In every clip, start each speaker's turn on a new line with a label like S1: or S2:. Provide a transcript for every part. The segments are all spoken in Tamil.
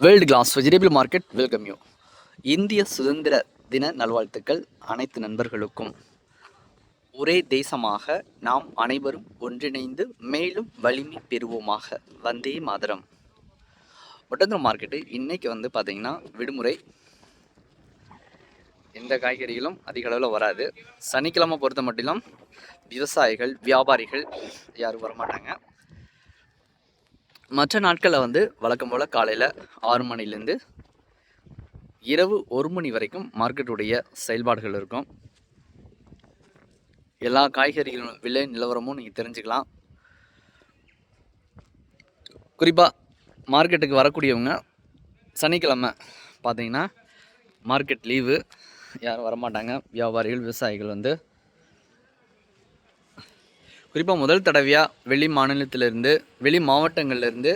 S1: World class vegetable market welcome you. இந்திய சுதந்திர தின நல்வாழ்த்துக்கள் அனைத்து நண்பர்களுக்கும். ஒரே தேசமாக நாம் அனைவரும் ஒன்றிணைந்து மேலும் வலிமை பெறுவோமாக. வந்தே மாதரம். ஒட்டந்தூர் மார்க்கெட்டு இன்றைக்கி பார்த்திங்கன்னா விடுமுறை. எந்த காய்கறிகளும் அதிக அளவில் வராது. சனிக்கிழமை பொறுத்த மட்டிலும் விவசாயிகள் வியாபாரிகள் யாரும் வரமாட்டாங்க. மற்ற நாட்களில் வழக்கம் போல் காலையில் 6 மணிலேருந்து இரவு 1 மணி வரைக்கும் மார்க்கெட்டுடைய செயல்பாடுகள் இருக்கும். எல்லா காய்கறிகளும் விலை நிலவரமும் நீங்கள் தெரிஞ்சுக்கலாம். குறிப்பாக மார்க்கெட்டுக்கு வரக்கூடியவங்க சனிக்கிழமை பார்த்தீங்கன்னா மார்க்கெட் லீவு, யாரும் வரமாட்டாங்க. வியாபாரிகள் விவசாயிகள் குறிப்பாக முதல் தடவையாக வெளி மாநிலத்திலேருந்து வெளி மாவட்டங்கள்லேருந்து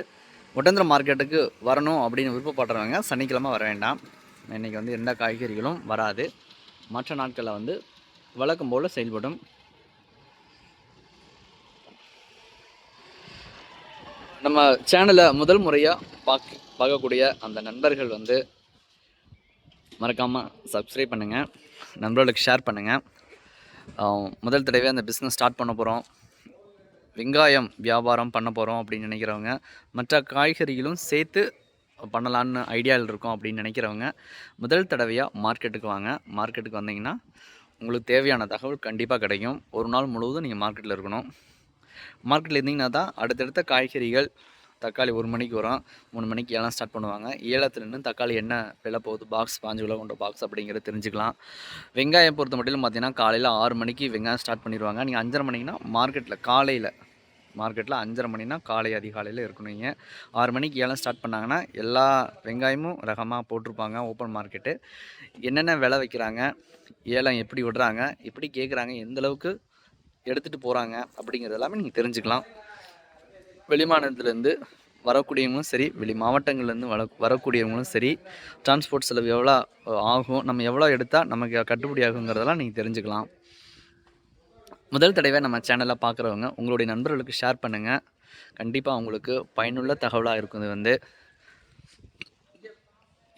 S1: ஒட்டந்தூர் மார்க்கெட்டுக்கு வரணும் அப்படின்னு விருப்பப்படுறவங்க சனிக்கிழமை வர வேண்டாம். இன்றைக்கி எந்த காய்கறிகளும் வராது. மற்ற நாட்களில் வழக்கம் போல் செயல்படும். நம்ம சேனலை முதல் முறையாக பார்க்கக்கூடிய அந்த நண்பர்கள் மறக்காமல் சப்ஸ்கிரைப் பண்ணுங்கள், நண்பர்களுக்கு ஷேர் பண்ணுங்கள். முதல் தடவை அந்த பிஸ்னஸ் ஸ்டார்ட் பண்ண போகிறோம், வெங்காயம் வியாபாரம் பண்ண போகிறோம் அப்படின்னு நினைக்கிறவங்க, மற்ற காய்கறிகளும் சேர்த்து பண்ணலான்னு ஐடியாவில் இருக்கும் அப்படின்னு நினைக்கிறவங்க முதல் தடவையாக மார்க்கெட்டுக்கு வாங்க. மார்க்கெட்டுக்கு வந்தீங்கன்னா உங்களுக்கு தேவையான தகவல் கண்டிப்பாக கிடைக்கும். ஒரு நாள் முழுவதும் நீங்கள் மார்க்கெட்டில் இருக்கணும். மார்க்கெட்டில் இருந்தீங்கன்னா தான் அடுத்தடுத்த காய்கறிகள். தக்காளி 1 மணிக்கு வரும், 3 மணிக்கு ஏலம் ஸ்டார்ட் பண்ணுவாங்க. ஏலத்துலேருந்து தக்காளி என்ன விலை போகுது, பாக்ஸ் 5 கிலோ கொண்ட பாக்ஸ் அப்படிங்கிறத தெரிஞ்சுக்கலாம். வெங்காயம் பொறுத்த மட்டும் பார்த்தீங்கன்னா காலையில் 6 மணிக்கு வெங்காயம் ஸ்டார்ட் பண்ணிடுவாங்க. நீங்கள் 5:30 மணிக்குனா மார்க்கெட்டில் 5:30 மணினா காலை அதிகாலையில் இருக்கணும். நீங்கள் 6 மணிக்கு ஏலம் ஸ்டார்ட் பண்ணாங்கன்னா எல்லா வெங்காயமும் ரகமாக போட்டிருப்பாங்க. ஓப்பன் மார்க்கெட்டு என்னென்ன விலை வைக்கிறாங்க, ஏலம் எப்படி விடுறாங்க, எப்படி கேட்குறாங்க, எந்தளவுக்கு எடுத்துகிட்டு போகிறாங்க அப்படிங்கிறது எல்லாமே நீங்கள் தெரிஞ்சுக்கலாம். வெளி மாநிலத்திலேருந்து வரக்கூடியவங்களும் சரி, வெளி மாவட்டங்கள்லேருந்து வரக்கூடியவங்களும் சரி, டிரான்ஸ்போர்ட் செலவு எவ்வளோ ஆகும், நம்ம எவ்வளோ எடுத்தால் நமக்கு கட்டுப்படி ஆகுங்கிறதெல்லாம் நீங்கள் தெரிஞ்சுக்கலாம். முதல் தடவை நம்ம சேனலை பார்க்குறவங்க உங்களுடைய நண்பர்களுக்கு ஷேர் பண்ணுங்கள். கண்டிப்பாக அவங்களுக்கு பயனுள்ள தகவலாக இருக்கும்.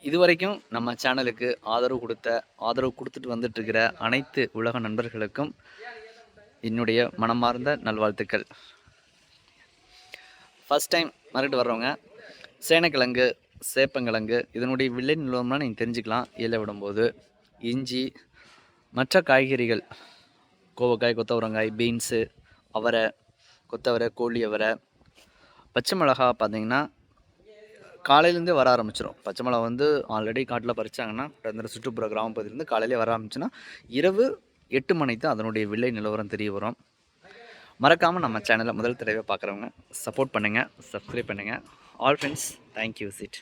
S1: இதுவரைக்கும் நம்ம சேனலுக்கு ஆதரவு கொடுத்துட்டு வந்துட்டுருக்கிற அனைத்து உலக நண்பர்களுக்கும் என்னுடைய மனமார்ந்த நல்வாழ்த்துக்கள். ஃபஸ்ட் டைம் மார்க்கெட் வர்றவங்க சேனக்கிழங்கு, சேப்பங்கிழங்கு இதனுடைய விலை நிலவரம்லாம் நீங்கள் தெரிஞ்சுக்கலாம். ஏல விடும்போது இஞ்சி, மற்ற காய்கறிகள், கோவக்காய், கொத்தவரங்காய், பீன்ஸு, அவரை, கொத்தவரை, கோழி அவரை, பச்சை மிளகா பார்த்தீங்கன்னா காலையிலேருந்தே வர ஆரம்பிச்சிடும். பச்சை மிளகா ஆல்ரெடி காட்டில் பறிச்சாங்கன்னா அந்த சுற்றுப்புற கிராம பகுதியிலேருந்து காலையிலே வர ஆரம்பிச்சுன்னா இரவு 8 மணிக்கு தான் அதனுடைய விலை நிலவரம் தெரிய வரும். மறக்காமல் நம்ம சேனலை முதல் தடவை பார்க்குறவங்க சப்போர்ட் பண்ணுங்கள், சப்ஸ்கிரைப் பண்ணுங்கள். All friends, thank you. சிட்.